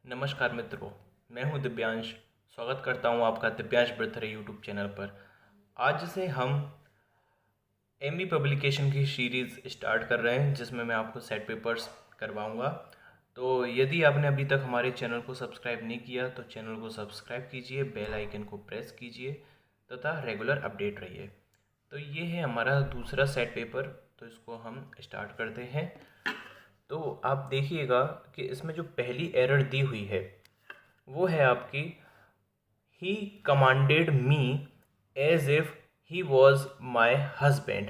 नमस्कार मित्रों, मैं हूं दिव्यांश। स्वागत करता हूं आपका दिव्यांश बर्थडे यूट्यूब चैनल पर। आज से हम एमई पब्लिकेशन की सीरीज़ स्टार्ट कर रहे हैं जिसमें मैं आपको सेट पेपर्स करवाऊंगा। तो यदि आपने अभी तक हमारे चैनल को सब्सक्राइब नहीं किया तो चैनल को सब्सक्राइब कीजिए, बेल आइकन को प्रेस कीजिए तथा रेगुलर अपडेट रहिए। तो ये है हमारा दूसरा सेट पेपर, तो इसको हम स्टार्ट करते हैं। तो आप देखिएगा कि इसमें जो पहली एरर दी हुई है वो है आपकी he commanded me as if he was my husband.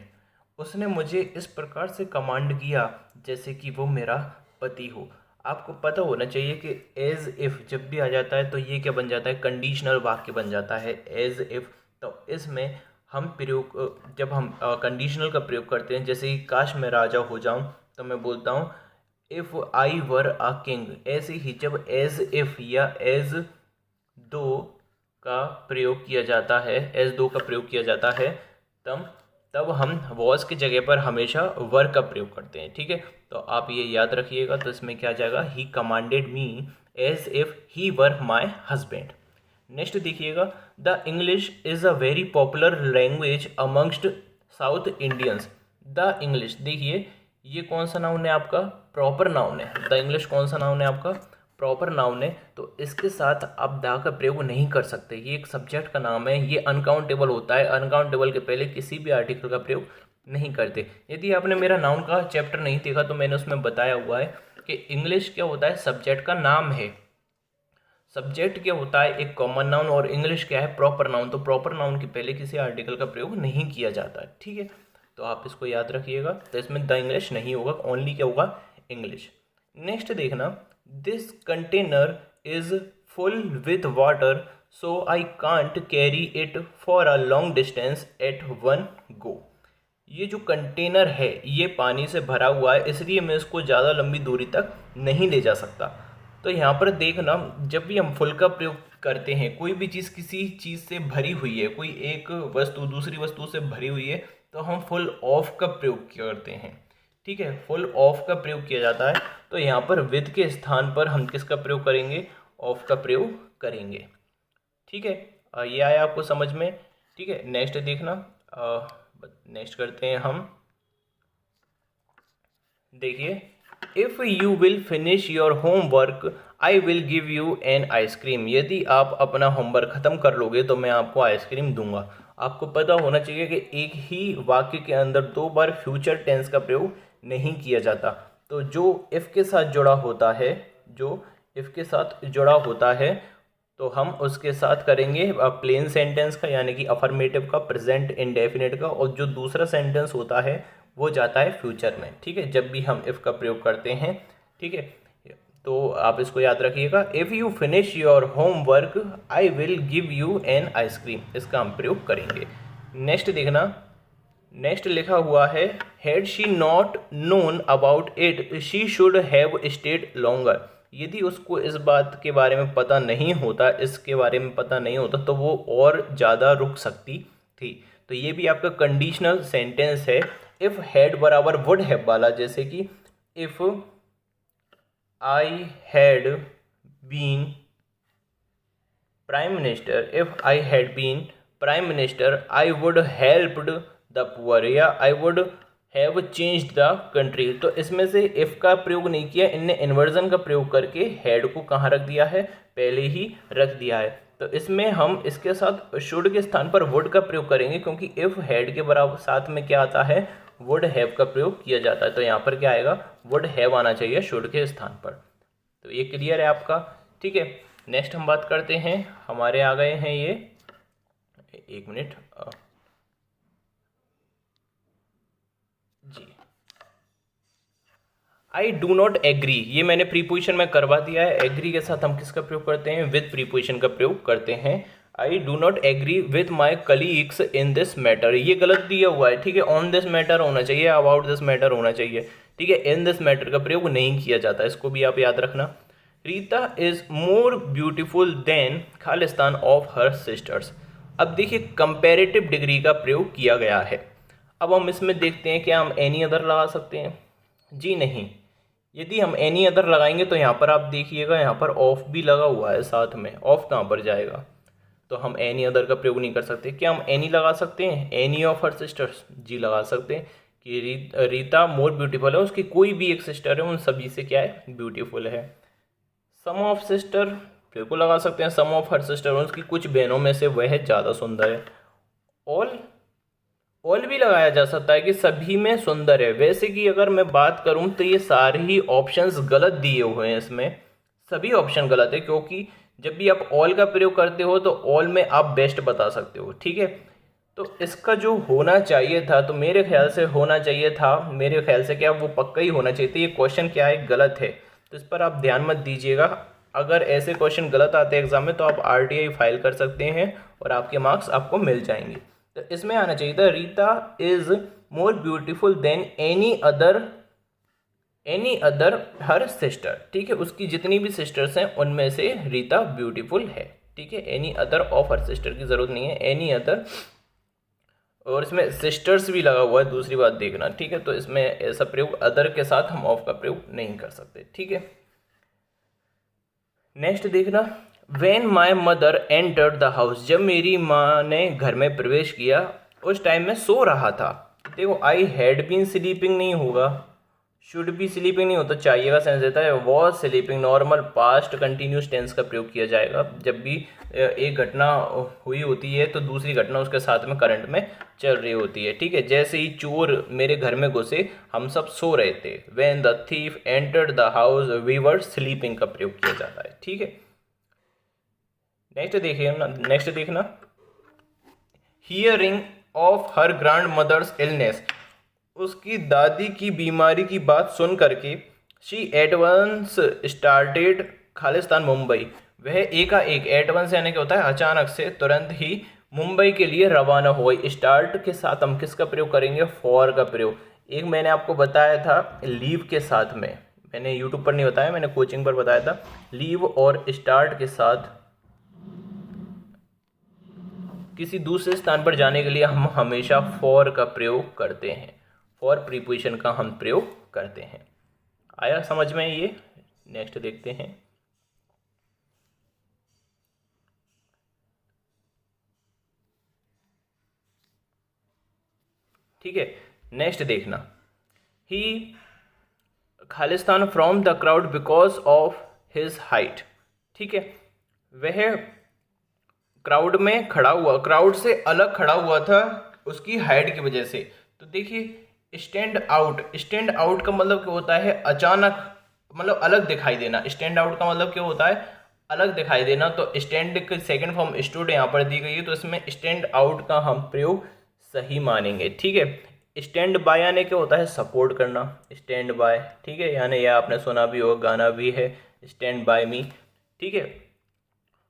उसने मुझे इस प्रकार से कमांड किया जैसे कि वो मेरा पति हो। आपको पता होना चाहिए कि एज इफ जब भी आ जाता है तो ये क्या बन जाता है, कंडीशनल वाक्य बन जाता है एज इफ। तो इसमें हम प्रयोग जब हम कंडीशनल का प्रयोग करते हैं, जैसे कि काश मैं राजा हो जाऊं, तो मैं बोलता हूँ if I were a king. ऐसे ही जब एज इफ या एज दो का प्रयोग किया जाता है, एज दो का प्रयोग किया जाता है, तब तब हम वॉज की जगह पर हमेशा वर का प्रयोग करते हैं। ठीक है, तो आप ये याद रखिएगा। तो इसमें क्या जाएगा, he commanded me as if he were my husband. Next देखिएगा, the English is a very popular language amongst South Indians. The English, देखिए ये कौन सा नाउन है आपका, प्रॉपर नाउन है। द इंग्लिश कौन सा नाउन है आपका, प्रॉपर नाउन है। तो इसके साथ आप दा का प्रयोग नहीं कर सकते, ये एक सब्जेक्ट का नाम है, ये अनकाउंटेबल होता है। अनकाउंटेबल के पहले किसी भी आर्टिकल का प्रयोग नहीं करते। यदि आपने मेरा नाउन का चैप्टर नहीं देखा तो मैंने उसमें बताया हुआ है कि इंग्लिश क्या होता है, सब्जेक्ट का नाम है। सब्जेक्ट क्या होता है, एक कॉमन नाउन, और इंग्लिश क्या है, प्रॉपर नाउन। तो प्रॉपर नाउन के पहले किसी आर्टिकल का प्रयोग नहीं किया जाता है। ठीक है, तो आप इसको याद रखिएगा। तो इसमें द इंग्लिश नहीं होगा, ओनली क्या होगा, इंग्लिश। नेक्स्ट देखना, this container is full with water so I can't carry it for a long distance at one go. ये जो कंटेनर है ये पानी से भरा हुआ है, इसलिए मैं इसको ज़्यादा लंबी दूरी तक नहीं ले जा सकता। तो यहाँ पर देखना, जब भी हम फुल का प्रयोग करते हैं, कोई भी चीज़ किसी चीज़ से भरी हुई है, कोई एक वस्तु दूसरी वस्तु से भरी हुई है, तो हम फुल ऑफ का प्रयोग करते हैं। ठीक है, फुल ऑफ का प्रयोग किया जाता है। तो यहाँ पर विद के स्थान पर हम किसका प्रयोग करेंगे, ऑफ का प्रयोग करेंगे। ठीक है, ये आया आपको समझ में। ठीक है, नेक्स्ट देखना, नेक्स्ट करते हैं हम। देखिए, if you will finish your homework I will give you an ice cream. यदि आप अपना होमवर्क ख़त्म कर लोगे तो मैं आपको आइसक्रीम दूंगा। आपको पता होना चाहिए कि एक ही वाक्य के अंदर दो बार फ्यूचर टेंस का प्रयोग नहीं किया जाता। तो जो इफ़ के साथ जुड़ा होता है, जो इफ़ के साथ जुड़ा होता है, तो हम उसके साथ करेंगे प्लेन सेंटेंस का, यानी कि अफर्मेटिव का, प्रेजेंट इंडेफिनिट का, और जो दूसरा सेंटेंस होता है वो जाता है फ्यूचर में। ठीक है, जब भी हम इफ़ का प्रयोग करते हैं। ठीक है, तो आप इसको याद रखिएगा, if you finish your homework I will give you an ice cream, इसका हम प्रयोग करेंगे। नेक्स्ट देखना, नेक्स्ट लिखा हुआ है, had she not known about it she should have stayed longer. यदि उसको इस बात के बारे में पता नहीं होता, इसके बारे में पता नहीं होता, तो वो और ज़्यादा रुक सकती थी। तो ये भी आपका कंडीशनल सेंटेंस है। इफ़ हैड बराबर वुड हैव वाला, जैसे कि if I had been prime minister, if I had been prime minister I would helped the poor, या I would have changed the country. तो इसमें से इफ़ का प्रयोग नहीं किया, इनने इन्वर्जन का प्रयोग करके हैड को कहाँ रख दिया है, पहले ही रख दिया है। तो इसमें हम इसके साथ शुड के स्थान पर वुड का प्रयोग करेंगे, क्योंकि इफ़ हैड के बराबर साथ में क्या आता है, वुड हैव का प्रयोग किया जाता है। तो यहाँ पर क्या आएगा, वुड हैव आना चाहिए शुड के स्थान पर। तो ये क्लियर है आपका। ठीक है, नेक्स्ट हम बात करते हैं, हमारे आ गए हैं ये, एक मिनट जी, आई डू नॉट एग्री, ये मैंने प्रीपोजिशन में करवा दिया है। एग्री के साथ हम किसका प्रयोग करते हैं, विद प्रीपोजिशन का प्रयोग करते हैं। I do not agree with my colleagues in this matter, ये गलत दिया हुआ है। ठीक है, ऑन दिस मैटर होना चाहिए, अबाउट दिस मैटर होना चाहिए। ठीक है, इन दिस मैटर का प्रयोग नहीं किया जाता, इसको भी आप याद रखना। Rita is more beautiful than Khalistan of her sisters. अब देखिए, कंपेरेटिव डिग्री का प्रयोग किया गया है। अब हम इसमें देखते हैं क्या हम एनी अदर लगा सकते हैं, जी नहीं। यदि हम एनी अदर लगाएंगे तो यहाँ पर आप देखिएगा, यहाँ पर ऑफ भी लगा हुआ है साथ में, ऑफ कहाँ पर जाएगा, तो हम एनी अदर का प्रयोग नहीं कर सकते। क्या हम एनी लगा सकते हैं, एनी ऑफ हर सिस्टर्स, जी लगा सकते हैं कि रीता मोर ब्यूटीफुल है, उसकी कोई भी एक सिस्टर है उन सभी से क्या है, ब्यूटीफुल है। सम ऑफ सिस्टर बिल्कुल लगा सकते हैं, सम ऑफ हर सिस्टर, उसकी कुछ बहनों में से वह ज़्यादा सुंदर है। ऑल भी लगाया जा सकता है कि सभी में सुंदर है। वैसे कि अगर मैं बात करूं तो ये सारे ही ऑप्शंस गलत दिए हुए हैं, इसमें सभी ऑप्शन गलत है, क्योंकि जब भी आप ऑल का प्रयोग करते हो तो ऑल में आप बेस्ट बता सकते हो, ठीक है। तो इसका जो होना चाहिए था, तो मेरे ख्याल से होना चाहिए था, मेरे ख्याल से क्या वो पक्का ही होना चाहिए था। ये क्वेश्चन क्या है, गलत है, तो इस पर आप ध्यान मत दीजिएगा। अगर ऐसे क्वेश्चन गलत आते हैं एग्जाम में तो आप RTI फाइल कर सकते हैं और आपके मार्क्स आपको मिल जाएंगे। तो इसमें आना चाहिए था Rita is more beautiful then any other her sister, ठीक है। उसकी जितनी भी सिस्टर्स हैं उनमें से रीता ब्यूटीफुल है, ठीक है। Any other of her sister की जरूरत नहीं है, एनी अदर, और इसमें सिस्टर्स भी लगा हुआ है, दूसरी बात देखना, ठीक है। तो इसमें ऐसा प्रयोग अदर के साथ हम ऑफ का प्रयोग नहीं कर सकते, ठीक है। नेक्स्ट देखना, when my mother enter the house, जब मेरी माँ ने घर में प्रवेश किया उस टाइम में सो रहा था। देखो आई हैड बीन स्लीपिंग नहीं होगा, शुड बी स्लीपिंग नहीं होता, चाहिए का सेंस देता है was sleeping, normal past continuous tense का प्रयोग किया जाएगा। जब भी एक घटना हुई होती है तो दूसरी घटना उसके साथ में करंट में चल रही होती है, ठीक है। जैसे ही चोर मेरे घर में घुसे हम सब सो रहे थे, when the thief entered the house we were sleeping का प्रयोग किया जाता है, ठीक है। नेक्स्ट देखना, hearing of her grandmother's illness, उसकी दादी की बीमारी की बात सुन करके she advance started Khalistan Mumbai, वह एकाएक, एडवांस यानी क्या होता है अचानक से, तुरंत ही मुंबई के लिए रवाना हो गई। स्टार्ट के साथ हम किसका प्रयोग करेंगे, फॉर का प्रयोग। एक मैंने आपको बताया था लीव के साथ में, मैंने यूट्यूब पर नहीं बताया, मैंने कोचिंग पर बताया था, लीव और स्टार्ट के साथ किसी दूसरे स्थान पर जाने के लिए हम हमेशा फॉर का प्रयोग करते हैं, फॉर प्रीपोजिशन का हम प्रयोग करते हैं। आया समझ में ये? नेक्स्ट देखते हैं, ठीक है। नेक्स्ट देखना, ही खालिस्तान from the crowd because of his height, ठीक है। वह क्राउड में खड़ा हुआ, क्राउड से अलग खड़ा हुआ था उसकी हाइट की वजह से। तो देखिए स्टैंड आउट का मतलब क्या होता है, अचानक, मतलब अलग दिखाई देना। स्टैंड आउट का मतलब क्या होता है, अलग दिखाई देना। तो स्टैंड की सेकंड फॉर्म स्टूड यहाँ पर दी गई है, तो इसमें स्टैंड आउट का हम प्रयोग सही मानेंगे, ठीक है। स्टैंड बाय यानी क्या होता है, सपोर्ट करना, स्टैंड बाय, ठीक है। यानी यह आपने सुना भी होगा, गाना भी है, स्टैंड बाय मी, ठीक है।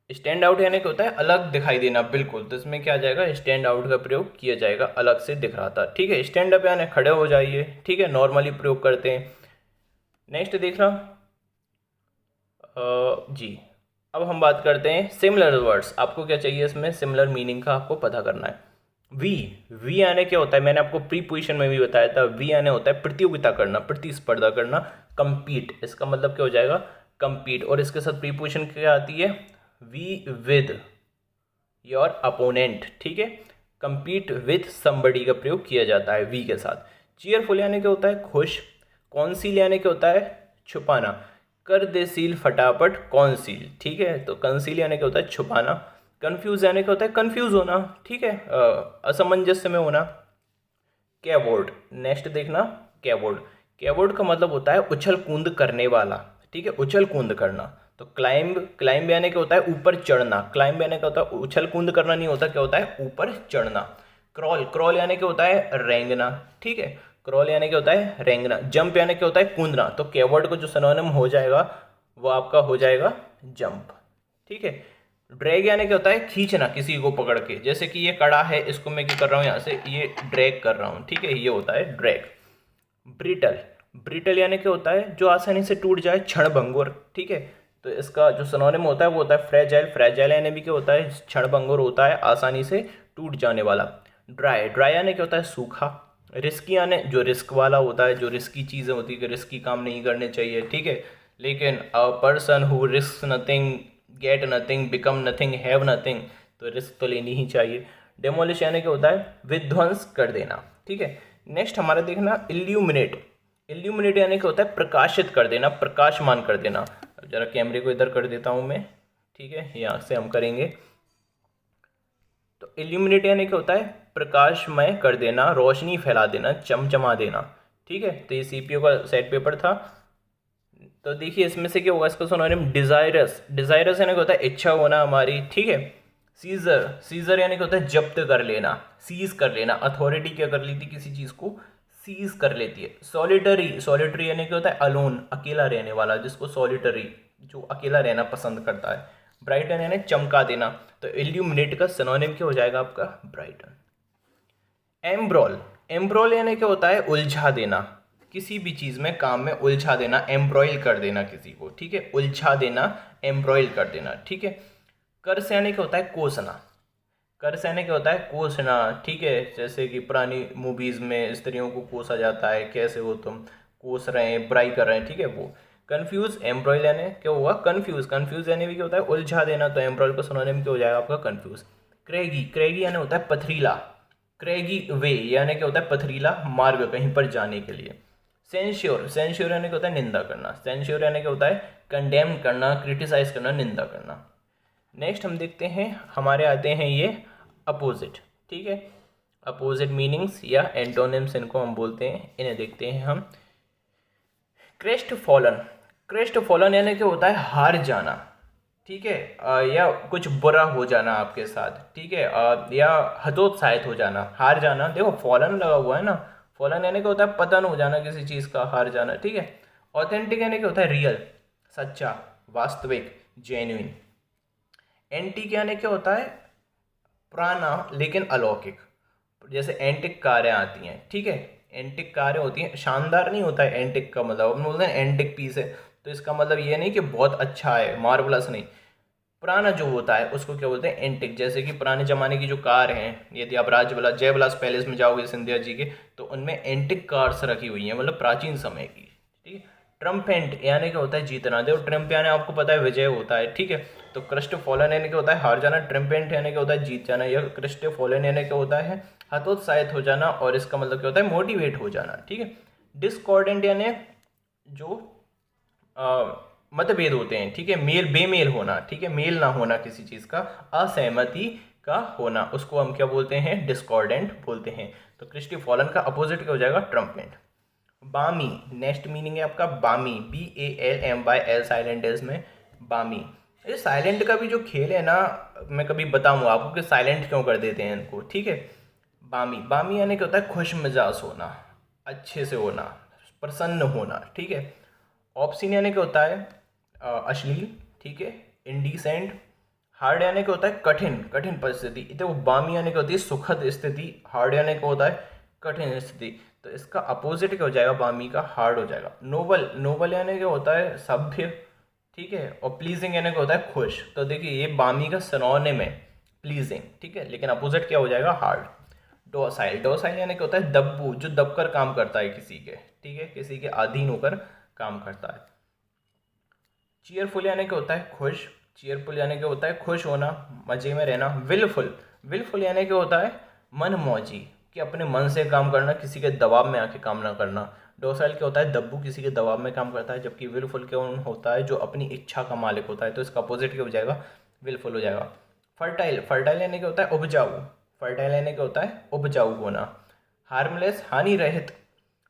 स्टैंड आउट यानी क्या होता है, अलग दिखाई देना, बिल्कुल। तो इसमें क्या आ जाएगा, स्टैंड आउट का प्रयोग किया जाएगा, अलग से दिख रहा था, ठीक है। स्टैंड अप यानी खड़े हो जाइए, ठीक है, नॉर्मली प्रयोग करते हैं। नेक्स्ट देखना, जी अब हम बात करते हैं सिमिलर वर्ड्स। आपको क्या चाहिए इसमें, सिमिलर मीनिंग का आपको पता करना है। वी आने क्या होता है, मैंने आपको प्रीपोजिशन में भी बताया था, वी आने होता है प्रतियोगिता करना, प्रतिस्पर्धा करना, compete, इसका मतलब क्या हो जाएगा, compete। और इसके साथ प्रीपोजिशन क्या आती है, वी विद योर अपोनेंट, ठीक है। compete with somebody का प्रयोग किया जाता है वी के साथ। चीयरफुल यानी क्या होता है, खुश। कॉन्सील यानी क्या होता है, छुपाना। कर दे सील फटाफट, कॉन्सील, ठीक है। तो कंसील यानी क्या होता है, छुपाना। कंफ्यूज यानी क्या होता है, कंफ्यूज होना, ठीक है, असमंजस्य में होना। कैवोर्ड, नेक्स्ट देखना, कैवोर्ड का मतलब होता है उछल कूद करने वाला, ठीक है, उछल कूद करना। तो क्लाइंब यानी क्या होता है, ऊपर चढ़ना। क्लाइंब यानी क्या होता है, उछल कूद करना नहीं होता, क्या होता है, ऊपर चढ़ना। क्रॉल यानी क्या होता है, रेंगना, ठीक है। क्रॉल यानी क्या होता है, रेंगना। जंप यानी क्या होता है, कूदना। तो कैवर्ड को जो सिनोनिम हो जाएगा वो आपका हो जाएगा जंप, ठीक है। ड्रैग यानी क्या होता है, खींचना किसी को पकड़ के, जैसे कि ये कड़ा है, इसको मैं क्या कर रहा हूँ, यहाँ से ये ड्रैग कर रहा हूँ, ठीक है, ये होता है ड्रैग। ब्रिटल यानी क्या होता है, जो आसानी से टूट जाए, क्षणभंगुर, ठीक है। तो इसका जो सिनोनिम होता है वो होता है फ्रेजाइल यानी भी क्या होता है, क्षणभंगुर होता है, आसानी से टूट जाने वाला। ड्राई यानी क्या होता है, सूखा, रिस्की यानी जो रिस्क वाला होता है, जो रिस्की चीज़ें होती है कि रिस्की काम नहीं करने चाहिए, ठीक है। लेकिन a person who risk nothing gate nothing become nothing have nothing, तो रिस्क तो लेनी ही चाहिए। डेमोलिश यानी कि होता है विध्वंस कर देना, ठीक है। नेक्स्ट हमारा देखना इल्यूमिनेट। इल्यूमिनेट यानी कि होता है प्रकाशित कर देना, प्रकाशमान कर देना। अब जरा कैमरे को इधर कर देता हूँ मैं, ठीक है, यहाँ से हम करेंगे। तो इल्यूमिनेट यानी क्या होता है प्रकाशमय कर देना, रोशनी फैला देना, चमचमा देना, ठीक है। तो ये सीपीयू का सेट पेपर था। तो देखिए इसमें से क्या होगा, इसका सिनोनिम डिजायरस। डिजायरस यानी क्या होता है इच्छा होना हमारी, ठीक है। सीजर, सीजर यानी क्या होता है जब्त कर लेना, सीज कर लेना। अथॉरिटी क्या कर लेती किसी चीज को, सीज कर लेती है। सॉलिटरी, सॉलिटरी यानी क्या होता है अलोन, अकेला रहने वाला, जिसको सॉलिटरी, जो अकेला रहना पसंद करता है। ब्राइटन यानी चमका देना। तो इल्यूमिनेट का सिनोनिम क्या हो जाएगा आपका ब्राइटन। एम्ब्रोल, एम्ब्रोल यानी क्या होता है उलझा देना, किसी भी चीज़ में काम में उलझा देना, एम्ब्रॉयल कर देना किसी को, ठीक है, उलझा देना, एम्ब्रॉयल कर देना, ठीक है। कर्स यानी क्या होता है कोसना, कर्स यानी क्या होता है कोसना, ठीक है। जैसे कि पुरानी मूवीज़ में स्त्रियों को कोसा जाता है, कैसे हो तुम, कोस रहे हैं, बुराई कर रहे हैं, ठीक है वो। कंफ्यूज, एम्ब्रॉयल यानी क्या हुआ कंफ्यूज, कंफ्यूज यानी भी क्या होता है उलझा देना, तो एम्ब्रॉयल का सिनोनिम क्या हो जाएगा आपका कंफ्यूज। क्रेगी, क्रेगी यानी होता है पथरीला, क्रेगी वे यानी क्या होता है पथरीला मार्ग कहीं पर जाने के लिए। सेंश्योर, सेंश्योर यानी क्या होता है निंदा करना, सेंश्योर यानी क्या होता है कंडेम करना, क्रिटिसाइज करना, निंदा करना। नेक्स्ट हम देखते हैं, हमारे आते हैं ये अपोजिट, ठीक है। अपोजिट मीनिंग्स या एंटोनिम्स इनको हम बोलते हैं, इन्हें देखते हैं हम। क्रेस्ट फॉलन, क्रेस्ट फॉलन यानी क्या होता है हार जाना, ठीक है, या कुछ बुरा हो जाना आपके साथ, ठीक है, या हतोत्साहित हो जाना, हार जाना। देखो फॉलन लगा हुआ है ना, फॉलन यानी क्या होता है पतन हो जाना किसी चीज़ का, हार जाना, ठीक है। ऑथेंटिक यानी क्या होता है रियल, सच्चा, वास्तविक, जेन्युइन। एंटीक यानी क्या होता है पुराना लेकिन अलौकिक, जैसे एंटिक कारें आती हैं, ठीक है। एंटिक कारें होती हैं, शानदार नहीं होता है एंटिक का मतलब, हम बोलते हैं एंटिक पीस है, तो इसका मतलब ये नहीं कि बहुत अच्छा है, मार्वलस नहीं। पुराना जो होता है उसको क्या बोलते हैं एंटिक। जैसे कि पुराने ज़माने की जो कार हैं, यदि आप राजविलास जयविलास पैलेस में जाओगे सिंधिया जी के, तो उनमें एंटिक कार्स रखी हुई हैं, मतलब प्राचीन समय की, ठीक है। ट्रम्पेंट यानी क्या होता है जीतना, देखो ट्रम्प यानी आपको पता है विजय होता है, ठीक है। तो क्रस्ट फॉलन यानी क्या होता है हार जाना, ट्रम्पेंट यानी क्या होता है जीत जाना, या क्रस्ट फॉलन यानी क्या होता है हतोत्साहित हो जाना, और इसका मतलब क्या होता है मोटिवेट हो जाना, ठीक है। डिस्कॉर्डेंट यानी जो मतभेद होते हैं, ठीक है, मेल बेमेल होना, ठीक है, मेल ना होना किसी चीज़ का, असहमति का होना, उसको हम क्या बोलते हैं डिस्कॉर्डेंट बोलते हैं। तो क्रिस्टी फॉलन का अपोजिट क्या हो जाएगा ट्रम्पेंट। बामी, नेक्स्ट मीनिंग है आपका बामी, BALM साइलेंट है इसमें, बामी। ये साइलेंट का भी जो खेल है ना, मैं कभी बताऊंगा आपको कि साइलेंट क्यों कर देते हैं इनको, ठीक है। बामी, बामी यानी क्या होता है खुश मिजाज होना, अच्छे से होना, प्रसन्न होना, ठीक है। ऑब्सिन यानी क्या होता है अश्लील, ठीक है, इंडिसेंट। हार्ड यानी क्या होता है कठिन, कठिन परिस्थिति। तो बामी यानी क्या होती है सुखद स्थिति, हार्ड यानी क्या होता है कठिन स्थिति। तो इसका अपोजिट क्या हो जाएगा बामी का, हार्ड हो जाएगा। नोबल, नोबल यानी क्या होता है सभ्य, ठीक है, और प्लीजिंग यानी क्या होता है खुश। तो देखिए ये बामी का सिनोनिम है प्लीजिंग, ठीक है, लेकिन अपोजिट क्या हो जाएगा हार्ड। डोसाइल, डोसाइल यानी क्या होता है दब्बू, जो दबकर काम करता है किसी के, ठीक है, किसी के अधीन होकर काम करता है। चीयरफुल यानी क्या होता है खुश, चीयरफुल यानी क्या होता है खुश होना, मजे में रहना। विलफुल, विलफुल यानी क्या होता है मन मौजी, कि अपने मन से काम करना, किसी के दबाव में आके काम ना करना। डोसाइल क्या होता है दब्बू, किसी के दबाव में काम करता है, जबकि विलफुल क्या होता है जो अपनी इच्छा का मालिक होता है। तो इसका अपोजिट क्या हो जाएगा विलफुल हो जाएगा। फर्टाइल, फर्टाइल यानी क्या होता है उपजाऊ, फर्टाइल यानी क्या होता है उपजाऊ होना। हार्मलेस, हानि रहित।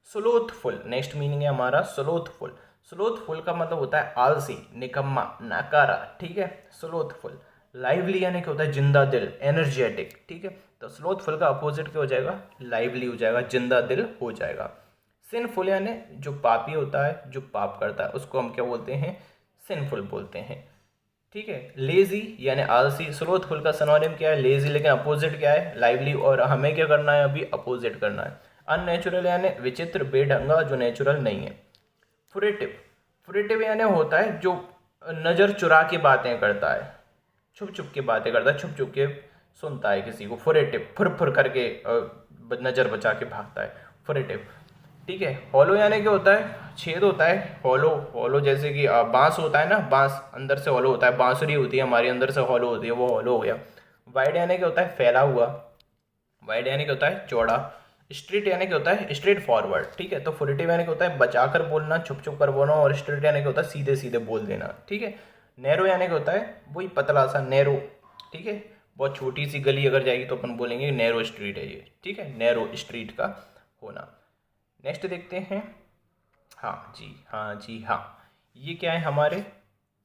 स्लोथफुल, नेक्स्ट मीनिंग है हमारा स्लोथफुल। स्लोथफुल का मतलब होता है आलसी, निकम्मा, नाकारा, ठीक है, स्लोथफुल। लाइवली यानी क्या होता है जिंदा दिल, एनर्जेटिक, ठीक है। तो स्लोथफुल का अपोजिट क्या हो जाएगा लाइवली हो जाएगा, जिंदा दिल हो जाएगा। सिनफुल यानी जो पापी होता है, जो पाप करता है, उसको हम क्या बोलते हैं सिनफुल बोलते हैं, ठीक है। लेजी यानी आलसी, स्लोथफुल का सिनोनिम क्या है लेजी, लेकिन अपोजिट क्या है लाइवली, और हमें क्या करना है अभी अपोजिट करना है। अननेचुरल यानी विचित्र, बेढंगा, जो नेचुरल नहीं है। फुरेटिव, फुरेटिव यानी होता है जो नज़र चुरा के बातें करता है, छुप छुप के बातें करता है, छुप छुप के सुनता है किसी को। फुरेटिव, फुर फुर करके नज़र बचा के भागता है। फुरेटिव, ठीक है। हॉलो यानी क्या होता है, छेद होता है। हॉलो, हॉलो जैसे कि बांस होता है ना, बांस अंदर से हॉलो होता है, बांसुरी होती है हमारी अंदर से हॉलो होती है, वो हॉलो हो गया। वाइड यानी क्या होता है, फैला हुआ। वाइड यानी क्या होता है, चौड़ा। स्ट्रेट यानी क्या होता है, स्ट्रेट फॉरवर्ड, ठीक है। तो फुरेटिव यानी क्या होता है, बचाकर बोलना, छुप छुप कर बोलना। और स्ट्रेट यानी क्या होता है, सीधे सीधे बोल देना, ठीक है। नैरो यानी क्या होता है, वही पतला सा नैरो, ठीक है। बहुत छोटी सी गली अगर जाएगी तो अपन बोलेंगे नैरो स्ट्रीट है ये, ठीक है, नैरो स्ट्रीट का होना। नेक्स्ट देखते हैं। हाँ जी, हाँ जी, हाँ। ये क्या है, हमारे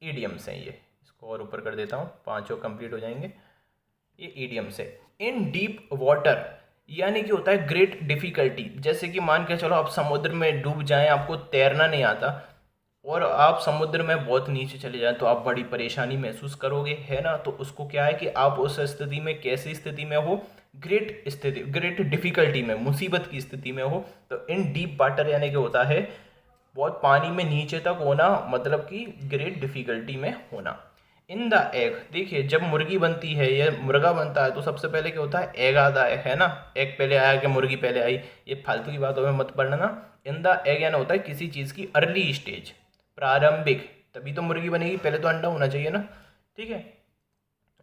ईडियम्स हैं ये। इसको और ऊपर कर देता हूँ, पांचों कंप्लीट हो जाएंगे। ये ईडियम्स है। इन डीप वाटर यानी कि होता है ग्रेट डिफिकल्टी। जैसे कि मान के चलो आप समुद्र में डूब जाएं, आपको तैरना नहीं आता और आप समुद्र में बहुत नीचे चले जाएं तो आप बड़ी परेशानी महसूस करोगे, है ना। तो उसको क्या है कि आप उस स्थिति में, कैसी स्थिति में हो, ग्रेट स्थिति, ग्रेट डिफिकल्टी में, मुसीबत की स्थिति में हो। तो इन डीप वाटर यानी कि होता है बहुत पानी में नीचे तक होना, मतलब कि ग्रेट डिफिकल्टी में होना। इन द एग, देखिए जब मुर्गी बनती है या मुर्गा बनता है तो सबसे पहले क्या होता है, एग आता है ना। एग पहले आया कि मुर्गी पहले आई, ये फालतू की बातों में मत पड़ना। इन द एग यानी होता है किसी चीज़ की अर्ली स्टेज, प्रारंभिक, तभी तो मुर्गी बनेगी, पहले तो अंडा होना चाहिए ना, ठीक है।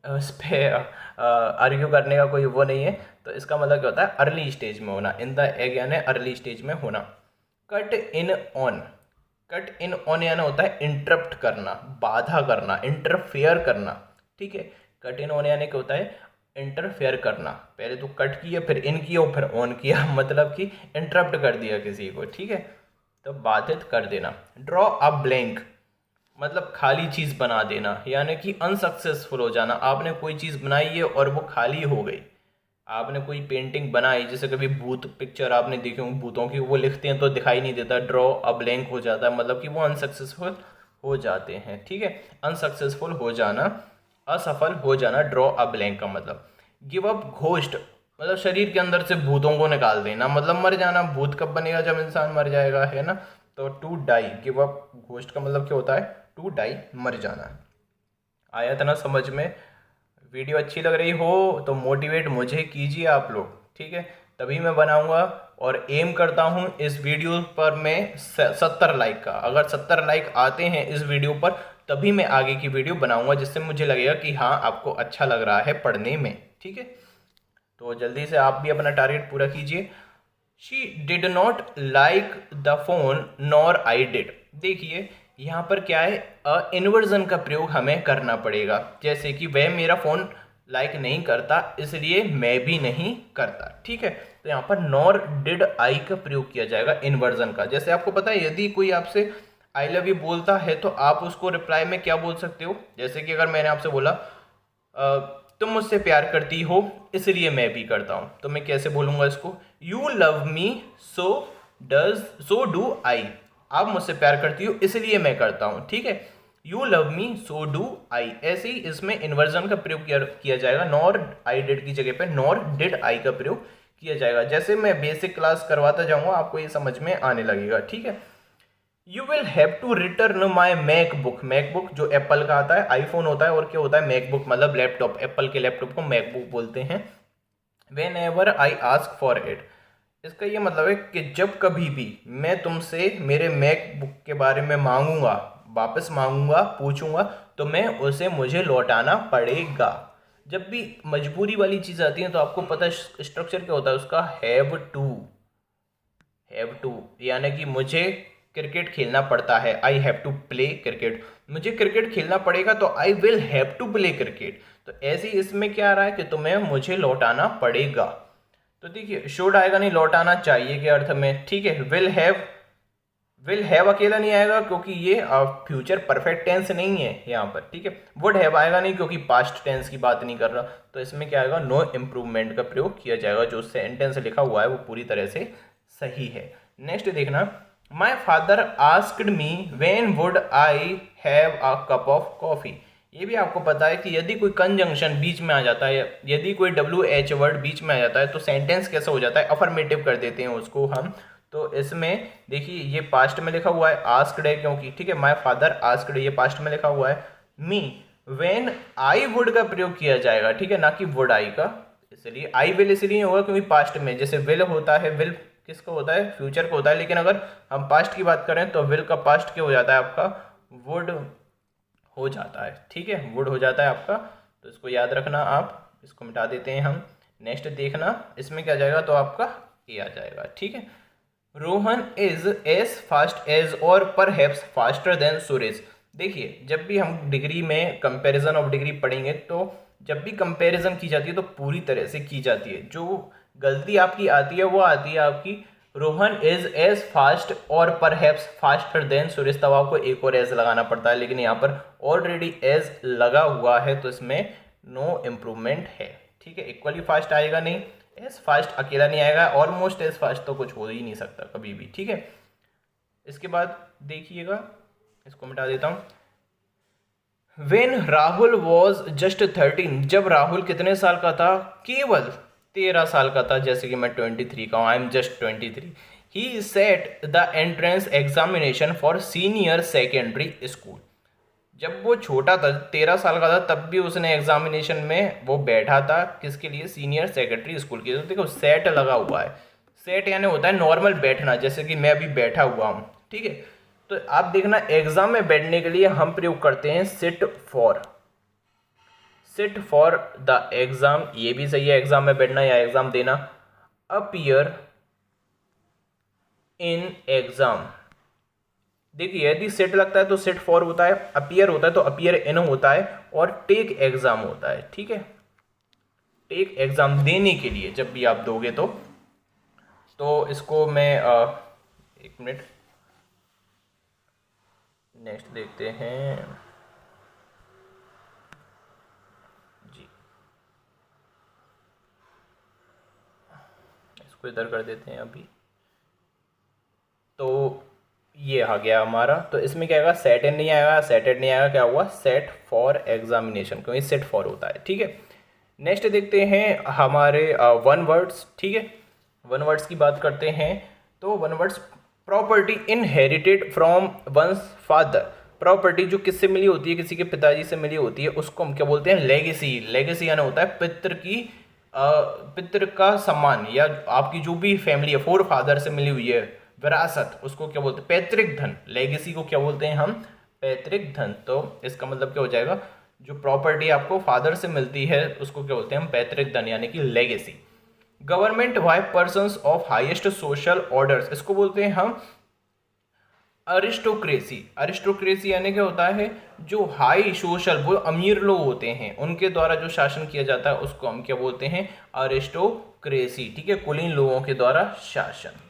उस पर आर्ग्यू करने का कोई वो नहीं है। तो इसका मतलब क्या होता है, अर्ली स्टेज में होना। इन द एग यानी अर्ली स्टेज में होना। Cut in on, cut in on यानी होता है इंटरप्ट करना, बाधा करना, इंटरफेयर करना, ठीक है। कट इन ऑन यानी क्या होता है, इंटरफेयर करना। पहले तो कट किया, फिर इन किया और फिर ऑन किया मतलब कि इंटरप्ट कर दिया किसी को, ठीक है। तो बाधित कर देना। ड्रॉ अ ब्लैंक मतलब खाली चीज़ बना देना, यानी कि अनसक्सेसफुल हो जाना। आपने कोई चीज़ बनाई है और वो खाली हो गई। आपने कोई पेंटिंग बनाई, जैसे कभी भूत पिक्चर आपने देखी होंगी भूतों की, वो लिखते हैं तो दिखाई नहीं देता, ड्रॉ अ ब्लैंक हो जाता है, मतलब कि वो अनसक्सेसफुल हो जाते हैं, ठीक है। अनसक्सेसफुल हो जाना, असफल हो जाना, ड्रॉ अ ब्लैंक का मतलब। गिव अप घोस्ट मतलब शरीर के अंदर से भूतों को निकाल देना, मतलब मर जाना। भूत कब बनेगा, जब इंसान मर जाएगा, है ना। तो to die, give up ghost का मतलब क्या होता है, टू डाई, मर जाना। आया था ना समझ में। वीडियो अच्छी लग रही हो तो मोटिवेट मुझे कीजिए आप लोग, ठीक है, तभी मैं बनाऊंगा। और एम करता हूं इस वीडियो पर मैं 70 लाइक का। अगर 70 लाइक आते हैं इस वीडियो पर तभी मैं आगे की वीडियो बनाऊंगा, जिससे मुझे लगेगा कि हाँ आपको अच्छा लग रहा है पढ़ने में, ठीक है। तो जल्दी से आप भी अपना टारगेट पूरा कीजिए। She did not like the phone nor I did. देखिए यहाँ पर क्या है, इन्वर्जन का प्रयोग हमें करना पड़ेगा। जैसे कि वह मेरा फ़ोन लाइक नहीं करता इसलिए मैं भी नहीं करता, ठीक है। तो यहाँ पर नॉर डिड आई का प्रयोग किया जाएगा इन्वर्जन का। जैसे आपको पता है यदि कोई आपसे आई लव यू बोलता है तो आप उसको रिप्लाई में क्या बोल सकते हो। जैसे कि अगर मैंने आपसे बोला तुम मुझसे प्यार करती हो इसलिए मैं भी करता हूँ, तो मैं कैसे बोलूँगा इसको, you love me so does so do I. आप मुझसे प्यार करती हो इसलिए मैं करता हूँ, ठीक है। You love me so do I, ऐसे ही इसमें इन्वर्जन का प्रयोग किया जाएगा। नॉर आई डिड की जगह पे नॉर डिड आई का प्रयोग किया जाएगा। जैसे मैं बेसिक क्लास करवाता जाऊँगा आपको ये समझ में आने लगेगा, ठीक है। You will have to return my MacBook, MacBook जो एप्पल का आता है, आईफोन होता है और क्या होता है मैकबुक मतलब लैपटॉप, एप्पल के लैपटॉप को मैकबुक बोलते हैं। When ever I ask for it, इसका ये मतलब है कि जब कभी भी मैं तुमसे मेरे मैकबुक के बारे में मांगूंगा, वापस मांगूंगा, पूछूंगा, तो मैं उसे मुझे लौटाना पड़ेगा। जब भी मजबूरी वाली चीज़ आती है तो आपको पता स्ट्रक्चर क्या होता है उसका, हैव टू। हैव टू यानी कि मुझे क्रिकेट खेलना पड़ता है, I have to play cricket. मुझे क्रिकेट खेलना पड़ेगा तो I will have to play cricket. तो ऐसे ही इसमें क्या आ रहा है कि तुम्हें मुझे लौटाना पड़ेगा। तो देखिए शुड आएगा नहीं, लौटाना चाहिए के अर्थ में, ठीक है। विल हैव अकेला नहीं आएगा क्योंकि ये फ्यूचर परफेक्ट टेंस नहीं है यहाँ पर, ठीक है। वुड हैव आएगा नहीं क्योंकि पास्ट टेंस की बात नहीं कर रहा। तो इसमें क्या आएगा, नो इम्प्रूवमेंट का प्रयोग किया जाएगा। जो सेंटेंस लिखा हुआ है वो पूरी तरह से सही है। नेक्स्ट देखना, my father asked me when would I have a cup of coffee. ये भी आपको पता है कि यदि कोई कंजंक्शन बीच में आ जाता है, यदि कोई WH वर्ड बीच में आ जाता है तो सेंटेंस कैसा हो जाता है, अफर्मेटिव कर देते हैं उसको हम। तो इसमें देखिए ये पास्ट में लिखा हुआ है, आस्क्ड है क्योंकि, ठीक है। माई फादर आस्क्ड ये पास्ट में लिखा हुआ है। मी वेन आई वुड का प्रयोग किया जाएगा, ठीक है, ना कि वुड आई का। इसलिए आई विल इसलिए होगा क्योंकि पास्ट में जैसे विल होता है, विल किसका होता है, फ्यूचर का होता है। लेकिन अगर हम पास्ट की बात करें तो विल का पास्ट क्या हो जाता है आपका, वुड हो जाता है। ठीक है, वुड हो जाता है आपका, तो इसको याद रखना आप, इसको मिटा देते हैं हम। नेक्स्ट देखना, इसमें क्या जाएगा, तो आपका ए आ जाएगा। ठीक है, Rohan is as fast as or perhaps faster than Suresh. देखिए, जब भी हम डिग्री में कंपैरिजन ऑफ डिग्री पढ़ेंगे तो जब भी कंपैरिजन की जाती है तो पूरी तरह से की जाती है। जो गलती आपकी आती है वो आती है आपकी, रोहन इज एज फास्ट और परहैप्स फास्टर देन सुरेश, तब आपको एक और एज लगाना पड़ता है। लेकिन यहाँ पर ऑलरेडी एज लगा हुआ है तो इसमें नो इम्प्रूवमेंट है। ठीक है, इक्वली फास्ट आएगा नहीं, एज फास्ट अकेला नहीं आएगा, ऑलमोस्ट एज फास्ट तो कुछ हो ही नहीं सकता कभी भी। ठीक है, इसके बाद देखिएगा, इसको मिटा देता हूँ। वेन राहुल वॉज जस्ट 13, जब राहुल कितने साल का था, केवल 13 साल का था। जैसे कि मैं 23 का हूँ, I am just 23। He set the entrance examination for senior secondary school. जब वो छोटा था, 13 साल का था, तब भी उसने एग्जामिनेशन में वो बैठा था, किसके लिए, सीनियर सेकेंडरी स्कूल के लिए। तो देखो सेट लगा हुआ है, सेट यानी होता है नॉर्मल बैठना, जैसे कि मैं अभी बैठा हुआ हूँ। ठीक है, तो आप देखना एग्जाम में बैठने के लिए हम प्रयोग करते हैं sit for, sit for the exam, ये भी सही है, एग्जाम में बैठना या एग्जाम देना। अपीयर इन एग्जाम, देखिए यदि सेट लगता है तो सेट फॉर होता है, अपीयर होता है तो अपीयर इन होता है, और टेक एग्जाम होता है। ठीक है, टेक एग्जाम देने के लिए जब भी आप दोगे तो इसको मैं एक मिनट, नेक्स्ट देखते हैं जी, इसको इधर कर देते हैं अभी। तो ये आ गया हमारा, तो इसमें क्या आएगा, सेट इन नहीं आएगा, सेटेड नहीं आएगा, क्या हुआ, सेट फॉर एग्जामिनेशन, क्योंकि सेट फॉर होता है। ठीक है, नेक्स्ट देखते हैं हमारे वन वर्ड्स। ठीक है, वन वर्ड्स की बात करते हैं। तो one words, property inherited from once father, property जो किससे मिली होती है, किसी के पिताजी से मिली होती है, उसको हम क्या बोलते हैं, लेगेसी। लेगेसी यानी होता है पितृ की पितृ का सम्मान, या आपकी जो भी फैमिली है, फोर फादर से मिली हुई है विरासत, उसको क्या बोलते हैं, पैतृक धन। लेगेसी को क्या बोलते हैं हम, पैतृक धन। तो इसका मतलब क्या हो जाएगा, जो प्रॉपर्टी आपको फादर से मिलती है उसको क्या बोलते हैं हम, पैतृक धन, यानी कि legacy. Government by persons of highest social orders, इसको बोलते हैं हम अरिस्टोक्रेसी। अरिस्टोक्रेसी यानी क्या होता है, जो हाई सोशल, वो अमीर लोग होते हैं, उनके द्वारा जो शासन किया जाता है उसको हम क्या बोलते हैं, अरिस्टोक्रेसी। ठीक है, कुलीन लोगों के द्वारा शासन।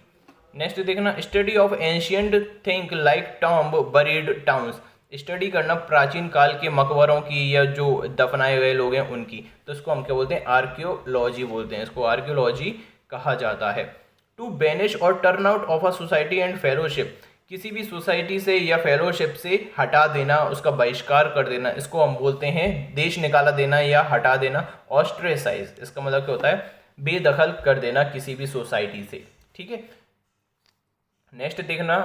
नेक्स्ट देखना, study of ancient thing like tomb buried towns, study करना प्राचीन काल के मकबरों की या जो दफनाए गए लोग हैं उनकी, तो इसको हम क्या बोलते हैं, आर्कियोलॉजी बोलते हैं, इसको आर्कियोलॉजी कहा जाता है। टू बैनिश और turn out of a society and fellowship, किसी भी सोसाइटी से या फेलोशिप से हटा देना, उसका बहिष्कार कर देना, इसको हम बोलते हैं देश निकाला देना या हटा देना, ऑस्ट्रेसाइज। इसका मतलब क्या होता है, बेदखल कर देना किसी भी सोसाइटी से। ठीक है, नेक्स्ट देखना,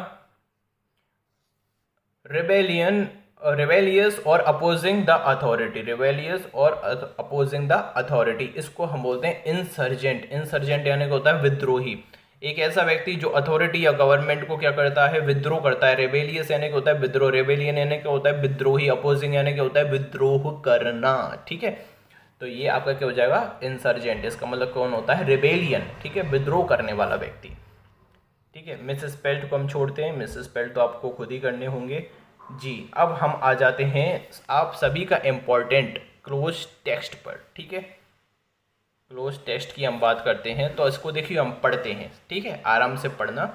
रिबेलियन, रिबेलियस और अपोजिंग द अथॉरिटी, रिबेलियस और अपोजिंग द अथॉरिटी, इसको हम बोलते हैं इंसर्जेंट। इंसर्जेंट यानी क्या होता है, विद्रोही, एक ऐसा व्यक्ति जो अथॉरिटी या गवर्नमेंट को क्या करता है, विद्रोह करता है। रेबेलियस यानी क्या होता है, विद्रोह। रेबेलियन यानी क्या होता है, विद्रोही। अपोजिंग यानी क्या होता है, विद्रोह करना। ठीक है, तो ये आपका क्या हो जाएगा, इंसर्जेंट। इसका मतलब कौन होता है, रेबेलियन। ठीक है, विद्रोह करने वाला व्यक्ति। ठीक है, मिस स्पेल्ट को हम छोड़ते हैं, मिस स्पेल्ट तो आपको खुद ही करने होंगे जी। अब हम आ जाते हैं आप सभी का इम्पोर्टेंट क्लोज टेक्स्ट पर। ठीक है, क्लोज टेक्स्ट की हम बात करते हैं, तो इसको देखिए हम पढ़ते हैं। ठीक है, आराम से पढ़ना।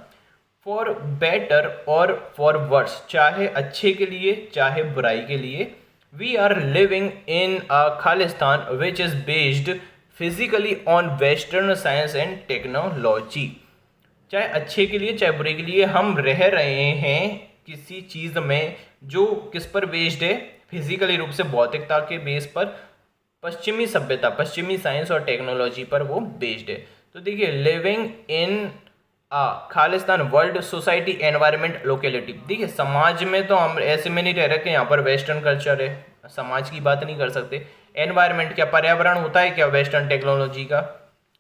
For better or for worse, चाहे अच्छे के लिए चाहे बुराई के लिए, we are living in a Khalistan which is based physically on western science and technology. चाहे अच्छे के लिए चाहे बुरे के लिए, हम रह रहे हैं किसी चीज़ में जो किस पर बेस्ड है, फिजिकली रूप से भौतिकता के बेस पर, पश्चिमी सभ्यता, पश्चिमी साइंस और टेक्नोलॉजी पर वो बेस्ड है। तो देखिए, living in a Khalistan world society environment locality, देखिए समाज में तो हम ऐसे में नहीं रह रहे कि यहाँ पर वेस्टर्न कल्चर है, समाज की बात नहीं कर सकते। एनवायरनमेंट क्या पर्यावरण होता है क्या वेस्टर्न टेक्नोलॉजी का,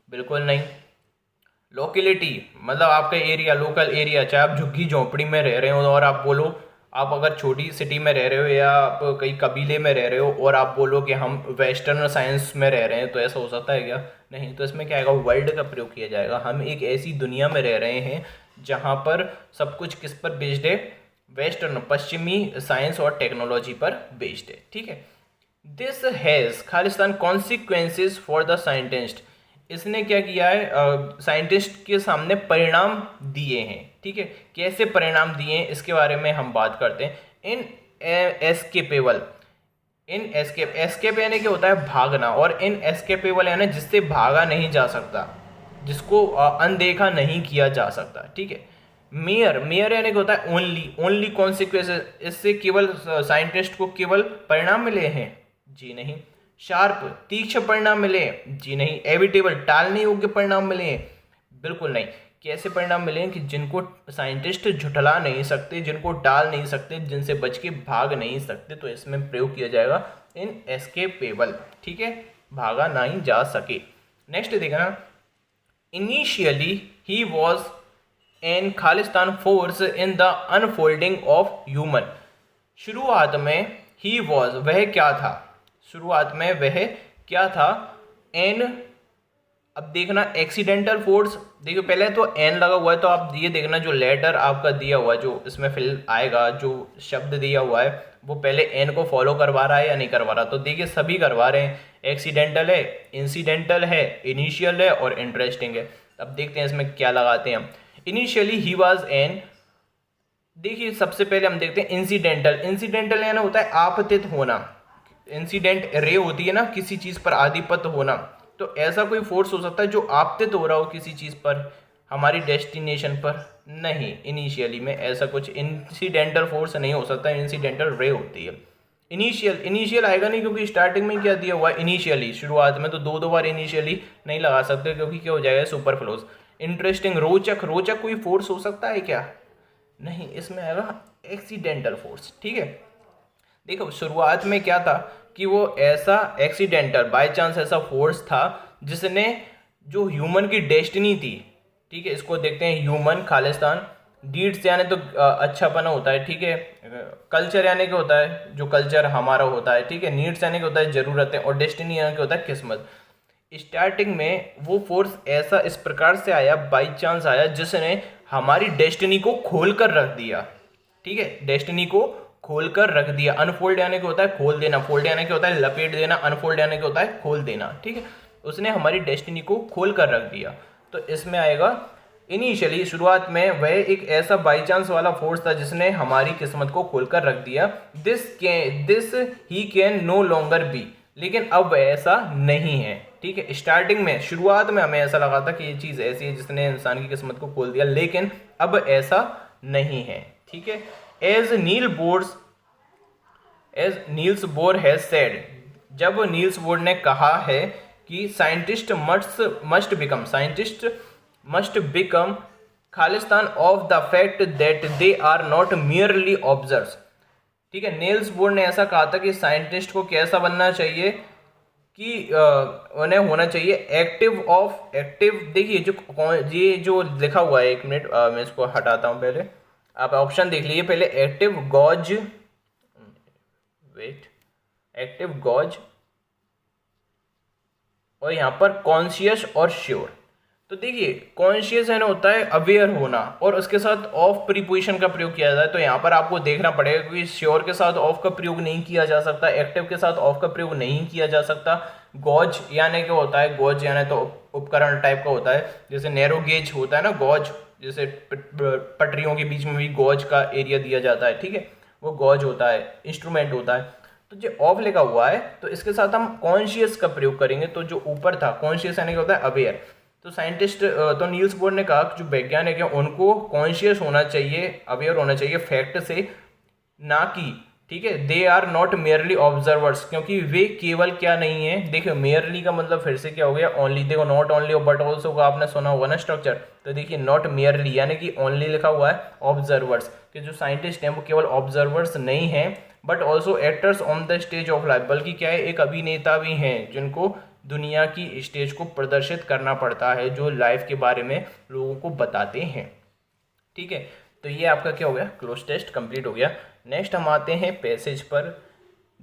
बिल्कुल नहीं। लोकेलिटी मतलब आपका एरिया, लोकल एरिया, चाहे आप झुग्गी झोंपड़ी में रह रहे हो और आप बोलो, आप अगर छोटी सिटी में रह रहे हो या आप कहीं कबीले में रह रहे हो और आप बोलो कि हम वेस्टर्न साइंस में रह रहे हैं, तो ऐसा हो सकता है क्या? नहीं। तो इसमें क्या आएगा? वर्ल्ड का प्रयोग किया जाएगा। हम एक ऐसी दुनिया में रह रहे हैं जहाँ पर सब कुछ किस पर बेस्ड है? वेस्टर्न, पश्चिमी साइंस और टेक्नोलॉजी पर बेस्ड है। ठीक है। This has Khalistan consequences for the scientist. इसने क्या किया है? साइंटिस्ट के सामने परिणाम दिए हैं। ठीक है। कैसे परिणाम दिए हैं इसके बारे में हम बात करते हैं। इन एस्केपेबल, इन एस्केप यानी क्या होता है? भागना, और इन एस्केपेबल यानी जिससे भागा नहीं जा सकता, जिसको अनदेखा नहीं किया जा सकता। ठीक है। मेयर, मेयर यानी क्या होता है? ओनली, ओनली कॉन्सिक्वेंसेज, इससे केवल साइंटिस्ट को केवल परिणाम मिले हैं? जी नहीं। शार्प, तीक्ष्ण परिणाम मिले? जी नहीं। एविटेबल, टालने योग्य परिणाम मिले? बिल्कुल नहीं। कैसे परिणाम मिले कि जिनको साइंटिस्ट झुठला नहीं सकते, जिनको टाल नहीं सकते, जिनसे बच के भाग नहीं सकते, तो इसमें प्रयोग किया जाएगा इन एस्केपेबल। ठीक है, भागा नहीं जा सके। नेक्स्ट देखना, initially he was an Khalistan force in the unfolding of human. शुरुआत में ही वॉज, वह क्या था? शुरुआत में वह क्या था? एन, अब देखना एक्सीडेंटल फोर्स, देखो पहले तो एन लगा हुआ है, तो आप ये देखना जो लेटर आपका दिया हुआ है, जो इसमें फिल आएगा, जो शब्द दिया हुआ है वो पहले एन को फॉलो करवा रहा है या नहीं करवा रहा? तो देखिए सभी करवा रहे हैं। एक्सीडेंटल है, इंसिडेंटल है, इनिशियल है और इंटरेस्टिंग है। अब देखते हैं इसमें क्या लगाते हैं हम। इनिशियली ही वाज एन, देखिए सबसे पहले हम देखते हैं इंसिडेंटल। इंसिडेंटल यानी होता है आपतित होना। इंसिडेंट रे होती है ना, किसी चीज पर आधिपत्य होना, तो ऐसा कोई फोर्स हो सकता है जो आपतित हो रहा हो किसी चीज पर, हमारी डेस्टिनेशन पर? नहीं, इनिशियली में ऐसा कुछ इंसिडेंटल फोर्स नहीं हो सकता, इंसिडेंटल रे होती है। इनिशियल, इनिशियल आएगा नहीं क्योंकि स्टार्टिंग में क्या दिया हुआ है? इनिशियली, शुरुआत में, तो दो बार इनिशियली नहीं लगा सकते क्योंकि क्या हो जाएगा? सुपरफ्लोज। इंटरेस्टिंग, रोचक, रोचक कोई फोर्स हो सकता है क्या? नहीं, इसमें आएगा एक्सीडेंटल फोर्स। ठीक है। देखो शुरुआत में क्या था कि वो ऐसा एक्सीडेंटल, बाय चांस ऐसा फोर्स था जिसने जो ह्यूमन की डेस्टिनी थी, ठीक है, इसको देखते हैं ह्यूमन खालिस्तान। डीड्स यानी तो अच्छापना होता है, ठीक है। कल्चर यानी क्या होता है? जो कल्चर हमारा होता है, ठीक है। नीड्स यानी क्या होता है? जरूरतें। और डेस्टिनी यानी क्या होता है? किस्मत। स्टार्टिंग में वो फोर्स ऐसा इस प्रकार से आया, बाई चांस आया, जिसने हमारी डेस्टिनी को खोल कर रख दिया। ठीक है, डेस्टिनी को खोल कर रख दिया। अनफोल्ड यानी क्या होता है? खोल देना। फोल्ड यानी क्या होता है? लपेट देना। अनफोल्ड यानी क्या होता है? खोल देना। ठीक है, उसने हमारी डेस्टिनी को खोल कर रख दिया। तो इसमें आएगा इनिशियली, शुरुआत में वह एक ऐसा बाई चांस वाला फोर्स था जिसने हमारी किस्मत को खोल कर रख दिया। This he can no longer be, लेकिन अब ऐसा नहीं है। ठीक है, स्टार्टिंग में, शुरुआत में हमें ऐसा लगा था कि ये चीज़ ऐसी है जिसने इंसान की किस्मत को खोल दिया, लेकिन अब ऐसा नहीं है। ठीक है। As Niels Bohr has said, जब नील्स बोर ने कहा है कि scientist must become Khalistan of the fact that they are not merely observes. ठीक है, नील्स बोर ने ऐसा कहा था कि साइंटिस्ट को कैसा बनना चाहिए कि उन्हें होना चाहिए एक्टिव। देखिए ये जो लिखा हुआ है, एक मिनट मैं इसको हटाता हूँ, पहले आप ऑप्शन देख लीजिए। पहले एक्टिव गॉज, और यहाँ पर कॉन्शियस और श्योर। तो देखिए कॉन्शियस है ना, होता है अवेयर होना, और उसके साथ ऑफ प्रीपोजिशन का प्रयोग किया जाता है। तो यहाँ पर आपको देखना पड़ेगा क्योंकि श्योर के साथ ऑफ का प्रयोग नहीं किया जा सकता, एक्टिव के साथ ऑफ का प्रयोग नहीं किया जा सकता। गॉज यानी क्या होता है? गॉज यानी तो उपकरण टाइप का होता है, जैसे नैरो गेज होता है ना, गॉज, जैसे पटरियों के बीच में भी गॉज का एरिया दिया जाता है। ठीक है, वो गॉज होता है, इंस्ट्रूमेंट होता है। तो जो ऑफ लिखा हुआ है तो इसके साथ हम कॉन्शियस का प्रयोग करेंगे। तो जो ऊपर था कॉन्शियस यानी क्या होता है? अवेयर। तो साइंटिस्ट, तो नील्स बोर ने कहा कि जो वैज्ञानिक है उनको कॉन्शियस होना चाहिए, अवेयर होना चाहिए फैक्ट से, ना कि, ठीक है, they are not merely observers, क्योंकि वे केवल क्या नहीं है। देखिए मेयरली का मतलब फिर से क्या हो गया? ओनली। देखो नॉट ओनली और बट ऑल्सो का आपने सुना होगा ना स्ट्रक्चर। तो देखिए नॉट मेयरली यानी कि ओनली लिखा हुआ है, ऑब्जर्वर्स, कि जो साइंटिस्ट हैं वो केवल ऑब्जर्वर्स नहीं हैं, but also actors on the stage of life, बल्कि क्या है? एक अभिनेता भी हैं जिनको दुनिया की स्टेज को प्रदर्शित करना पड़ता है, जो लाइफ के बारे में लोगों को बताते हैं। ठीक है, तो ये आपका क्या हो गया, क्लोज टेस्ट कंप्लीट हो गया। नेक्स्ट हम आते हैं पैसेज पर।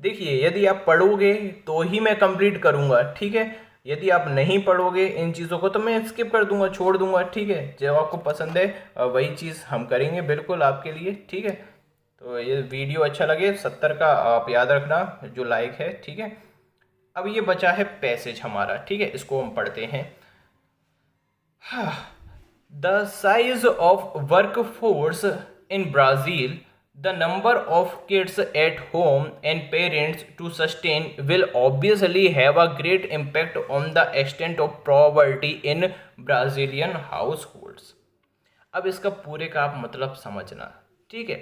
देखिए, यदि आप पढ़ोगे तो ही मैं कंप्लीट करूँगा, ठीक है। यदि आप नहीं पढ़ोगे इन चीज़ों को तो मैं स्किप कर दूंगा, छोड़ दूंगा, ठीक है। जो आपको पसंद है वही चीज़ हम करेंगे बिल्कुल आपके लिए, ठीक है। तो ये वीडियो अच्छा लगे 70 का आप याद रखना जो लाइक है, ठीक है। अब ये बचा है पैसेज हमारा, ठीक है, इसको हम पढ़ते हैं। The size of work force in Brazil, the number of kids at home and parents to sustain will obviously have a great impact on the extent of poverty in Brazilian households। अब इसका पूरे का आप मतलब समझना, ठीक है।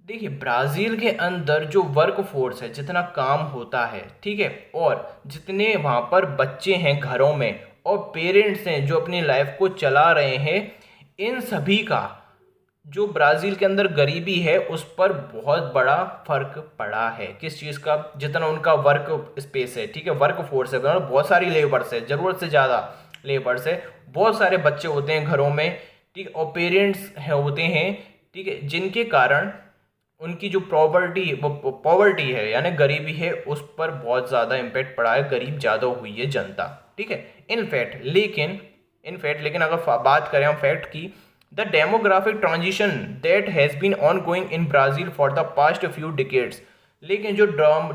देखिए, ब्राज़ील के अंदर जो वर्क फोर्स है, जितना काम होता है, ठीक है, और जितने वहाँ पर बच्चे हैं घरों में और पेरेंट्स हैं जो अपनी लाइफ को चला रहे हैं, इन सभी का जो ब्राज़ील के अंदर गरीबी है उस पर बहुत बड़ा फर्क पड़ा है। किस चीज़ का, जितना उनका वर्क स्पेस है, ठीक है, वर्क फोर्स है, बहुत सारी लेबर्स है, ज़रूरत से ज़्यादा लेबर्स है, बहुत सारे बच्चे होते हैं घरों में, ठीक, और पेरेंट्स होते हैं, ठीक है, जिनके कारण उनकी जो पॉवर्टी है यानी गरीबी है उस पर बहुत ज़्यादा इम्पेक्ट पड़ा है, गरीब ज़्यादा हुई है जनता, ठीक है। इनफैक्ट लेकिन अगर बात करें हम फैक्ट की, the demographic transition that has been ongoing in Brazil for the past few decades, लेकिन जो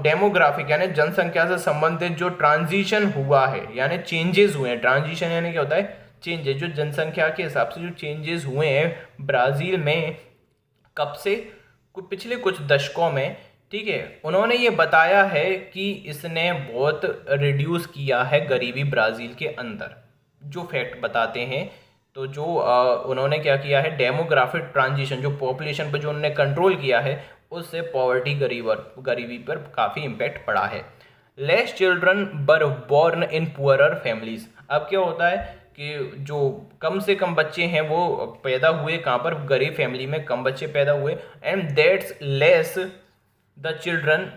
डेमोग्राफिक यानी जनसंख्या से संबंधित जो ट्रांजिशन हुआ है यानी चेंजेस हुए हैं, ट्रांजिशन यानी क्या होता है, चेंजेस, जो जनसंख्या के हिसाब से जो चेंजेस हुए हैं ब्राज़ील में कब से, पिछले कुछ दशकों में, ठीक है, उन्होंने ये बताया है कि इसने बहुत रिड्यूस किया है गरीबी ब्राज़ील के अंदर, जो फैक्ट बताते हैं। तो जो उन्होंने क्या किया है, डेमोग्राफिक ट्रांजिशन, जो पॉपुलेशन पर जो उन्होंने कंट्रोल किया है, उससे पॉवर्टी गरीबी पर काफ़ी इम्पैक्ट पड़ा है। Less children were born in poorer families. अब क्या होता है कि जो कम से कम बच्चे हैं वो पैदा हुए कहाँ पर, गरीब फैमिली में कम बच्चे पैदा हुए, and that's less the children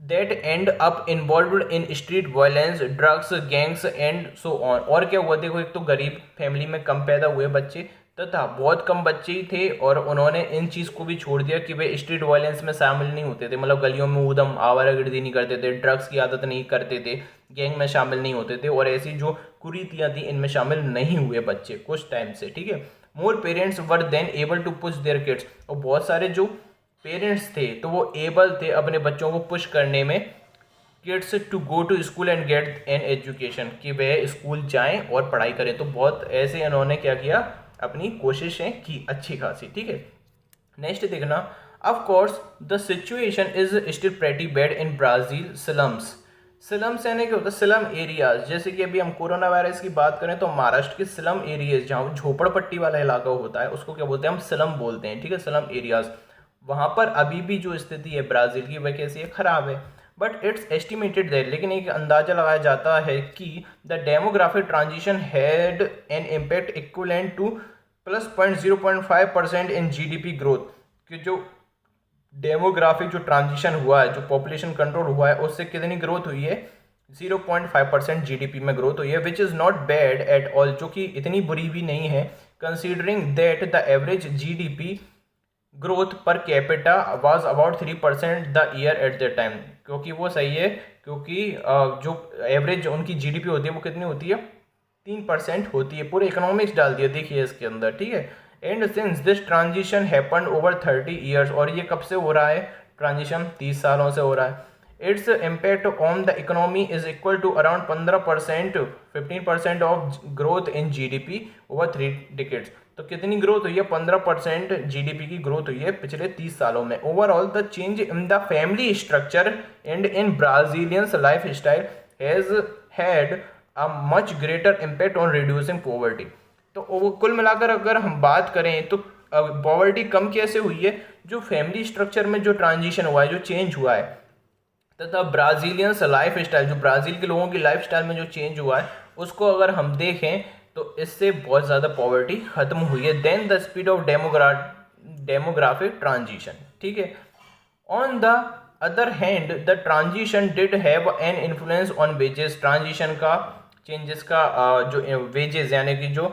that end up involved in street violence, drugs, gangs and so on। और क्या हुआ, देखो, एक तो गरीब फैमिली में कम पैदा हुए बच्चे तथा बहुत कम बच्चे ही थे, और उन्होंने इन चीज़ को भी छोड़ दिया कि वे स्ट्रीट वायलेंस में शामिल नहीं होते थे, मतलब गलियों में ऊधम आवारागर्दी नहीं करते थे, ड्रग्स की आदत नहीं करते थे, गैंग में शामिल नहीं होते थे, और ऐसी जो कुरीतियाँ थी इनमें शामिल नहीं हुए बच्चे कुछ टाइम से, ठीक है। More parents were then able to push their kids, और बहुत सारे जो पेरेंट्स थे तो वो एबल थे अपने बच्चों को पुश करने में, kids to go to school and get an education, कि वह स्कूल जाएं और पढ़ाई करें। तो बहुत ऐसे इन्होंने क्या किया, अपनी कोशिशें की अच्छी खासी, ठीक है। नेक्स्ट देखना, of course the situation is still pretty bad in Brazil slums. Slums यानी क्या होता है, स्लम एरियाज, जैसे कि अभी हम कोरोना वायरस की बात करें तो महाराष्ट्र के स्लम एरियाज, जहाँ झोपड़पट्टी वाला इलाका होता है उसको क्या बोलते हैं, हम स्लम बोलते हैं, ठीक है, स्लम एरियाज। वहाँ पर अभी भी जो स्थिति है ब्राज़ील की वह कैसी है, खराब है। बट इट्स एस्टिमेटेड दैट, लेकिन एक अंदाजा लगाया जाता है कि the demographic transition had an impact equivalent two plus 0.5% in GDP growth, कि जो डेमोग्राफिक जो ट्रांजिशन हुआ है, जो पॉपुलेशन कंट्रोल हुआ है, उससे कितनी ग्रोथ हुई है, 0.5% जीडीपी में ग्रोथ हुई है, which is not bad at all, जो कि इतनी बुरी भी नहीं है, considering that the average GDP growth per capita was about 3% the year at the time, क्योंकि वो सही है, क्योंकि जो एवरेज उनकी जीडीपी होती है वो कितनी होती है, 3% होती है। पूरे इकोनॉमिक्स डाल दिया देखिए इसके अंदर, ठीक है। And since this transition happened over 30 years, और ये कब से हो रहा है ट्रांजिशन, 30 सालों से हो रहा है। Its impact on the economy is equal to around 15% of growth in GDP over 3 decades. तो कितनी ग्रोथ हुई है, 15% जीडीपी की ग्रोथ हुई है पिछले 30 सालों में। Overall the change in the family structure and in Brazilians lifestyle has had a much greater impact on reducing poverty. तो कुल मिलाकर अगर हम बात करें तो पॉवर्टी कम कैसे हुई है, जो फैमिली स्ट्रक्चर में जो ट्रांजिशन हुआ है, जो चेंज हुआ है, तथा ब्राज़ीलियंस लाइफ स्टाइल, जो ब्राज़ील के लोगों की लाइफ स्टाइल में जो चेंज हुआ है उसको अगर हम देखें तो इससे बहुत ज़्यादा पॉवर्टी खत्म हुई है। Then the speed of demographic transition, ठीक है। On the other hand the transition did have an influence on wages, transition का, चेंजेस का, जो वेजेस यानी कि जो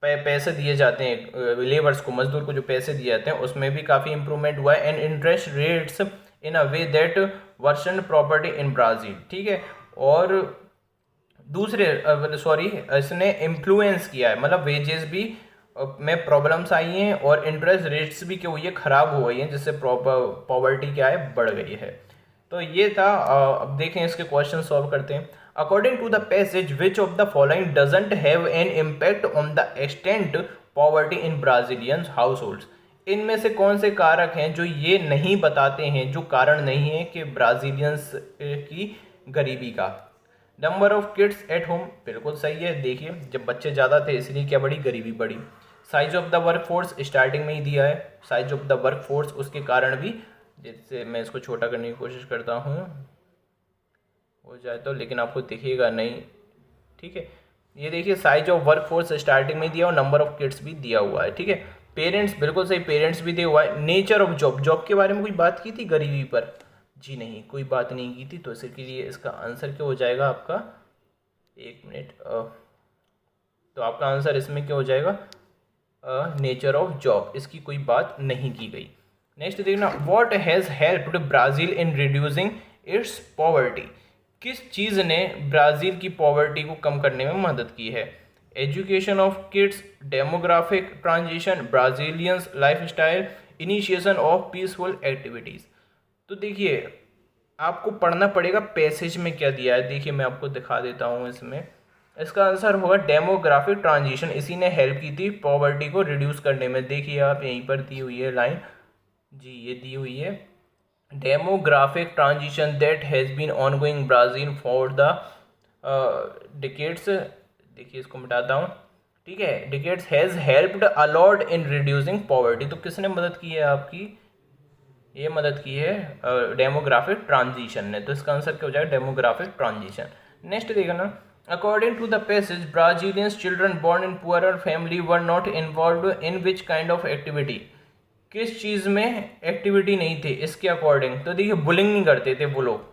पैसे दिए जाते हैं लेबर्स को, मजदूर को जो पैसे दिए जाते हैं उसमें भी काफ़ी इंप्रूवमेंट हुआ है। And interest rates in a way that worsen property in Brazil, ठीक है। और दूसरे सॉरी इसने इन्फ्लुएंस किया है, मतलब वेजेस भी में प्रॉब्लम्स आई हैं और इंटरेस्ट रेट्स भी क्या हुई है, ख़राब हो गई हैं, जिससे पॉवर्टी क्या है, बढ़ गई है। तो ये था। अब देखें इसके क्वेश्चन सॉल्व करते हैं। According to the passage which of the following doesn't have an impact on the extent poverty in Brazilian households, इनमें से कौन से कारक हैं जो ये नहीं बताते हैं, जो कारण नहीं है कि ब्राजीलियंस की गरीबी का। Number of kids at home, बिल्कुल सही है। देखिए जब बच्चे ज़्यादा थे इसलिए क्या बढ़ी, गरीबी बढ़ी। Size of the work force starting में ही दिया है, size of the work force उसके कारण भी, जैसे मैं इसको छोटा करने की कोशिश करता हूँ हो जाए तो, लेकिन आपको दिखेगा नहीं, ठीक है। ये देखिए size of work force starting में दिया और नंबर ऑफ किड्स भी दिया हुआ है, ठीक है। पेरेंट्स, बिल्कुल सही, पेरेंट्स भी दिया हुआ है। नेचर ऑफ जॉब, जॉब के बारे में कोई बात की थी गरीबी पर? जी नहीं, कोई बात नहीं की थी। तो इसके लिए इसका आंसर क्या हो जाएगा आपका, एक मिनट, तो आपका आंसर इसमें क्या हो जाएगा, नेचर ऑफ जॉब, इसकी कोई बात नहीं की गई। नेक्स्ट देखना, what has helped Brazil in reducing it's poverty, किस चीज़ ने ब्राज़ील की पॉवर्टी को कम करने में मदद की है? Education of kids, demographic transition, Brazilians lifestyle, initiation of peaceful activities. तो देखिए आपको पढ़ना पड़ेगा पैसेज में क्या दिया है। देखिए मैं आपको दिखा देता हूँ, इसमें इसका आंसर होगा डेमोग्राफिक ट्रांजिशन, इसी ने हेल्प की थी पॉवर्टी को रिड्यूस करने में। देखिए आप यहीं पर दी हुई है लाइन, जी ये दी हुई है, demographic transition that has been ongoing Brazil for the decades. देखिए इसको मिटाता हूँ, ठीक है। Decades has helped a lot in reducing poverty, तो किसने मदद की है आपकी, ये मदद की है डेमोग्राफिक ट्रांजिशन ने। तो इसका आंसर क्या हो जाएगा, डेमोग्राफिक ट्रांजिशन। नेक्स्ट देखना, according to the passage Brazilians children born in poorer family were not involved in which kind of activity, किस चीज़ में एक्टिविटी नहीं थे इसके अकॉर्डिंग? तो देखिए बुलिंग नहीं करते थे वो लोग,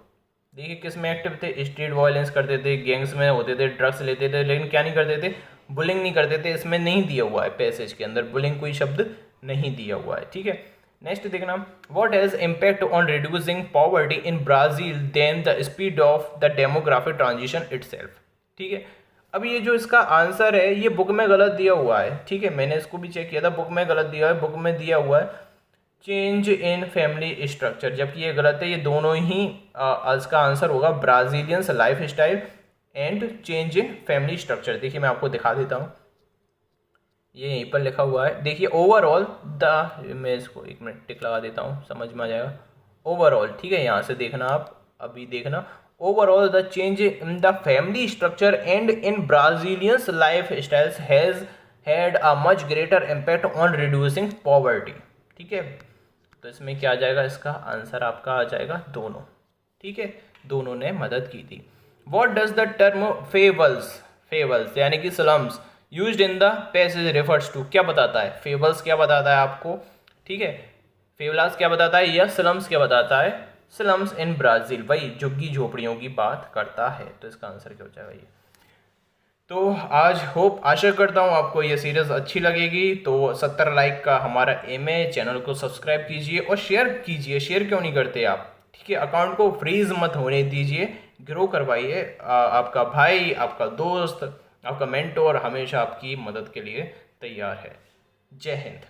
देखिए किस में एक्टिव थे, स्ट्रीट वायलेंस करते थे, गैंग्स में होते थे, ड्रग्स लेते थे, लेकिन क्या नहीं करते थे, बुलिंग नहीं करते थे। इसमें नहीं दिया हुआ है, पैसेज के अंदर बुलिंग कोई शब्द नहीं दिया हुआ है, ठीक है। नेक्स्ट देखना, what has impact on reducing poverty in Brazil then the speed of the demographic transition itself, ठीक है। अब ये जो इसका आंसर है ये बुक में गलत दिया हुआ है, ठीक है, मैंने इसको भी चेक किया था, बुक में गलत दिया है। बुक में दिया हुआ है चेंज इन फैमिली स्ट्रक्चर, जबकि ये गलत है। ये दोनों ही इसका आंसर होगा Brazilians lifestyle and change in family structure. देखिए मैं आपको दिखा देता हूँ, ये यहीं पर लिखा हुआ है। देखिए ओवरऑल द, मैं इसको एक मिनट टिक लगा देता हूँ, समझ में आ जाएगा। ओवरऑल, ठीक है, यहाँ से देखना आप, अभी देखना, overall the change in the family structure and in Brazilians lifestyles has had a much greater impact on reducing poverty, ठीक है। तो इसमें क्या आ जाएगा, इसका आंसर आपका आ जाएगा दोनों, ठीक है, दोनों ने मदद की थी। What does the term fables, fables यानी कि slums used in the passage refers to, क्या बताता है? फेबल्स क्या बताता है आपको, ठीक है, फेबल्स क्या बताता है या स्लम्स क्या बताता है? स्लम्स इन ब्राज़ील, वही झुग्गी झोपड़ियों की बात करता है। तो इसका आंसर क्या हो जाएगा ये। तो आज आशा करता हूँ आपको ये सीरीज़ अच्छी लगेगी। तो 70 लाइक का हमारा एम है, चैनल को सब्सक्राइब कीजिए और शेयर कीजिए। शेयर क्यों नहीं करते आप, ठीक है, अकाउंट को फ्रीज मत होने दीजिए, ग्रो करवाइए। आपका भाई, आपका दोस्त, आपका मेंटोर हमेशा आपकी मदद के लिए तैयार है। जय हिंद।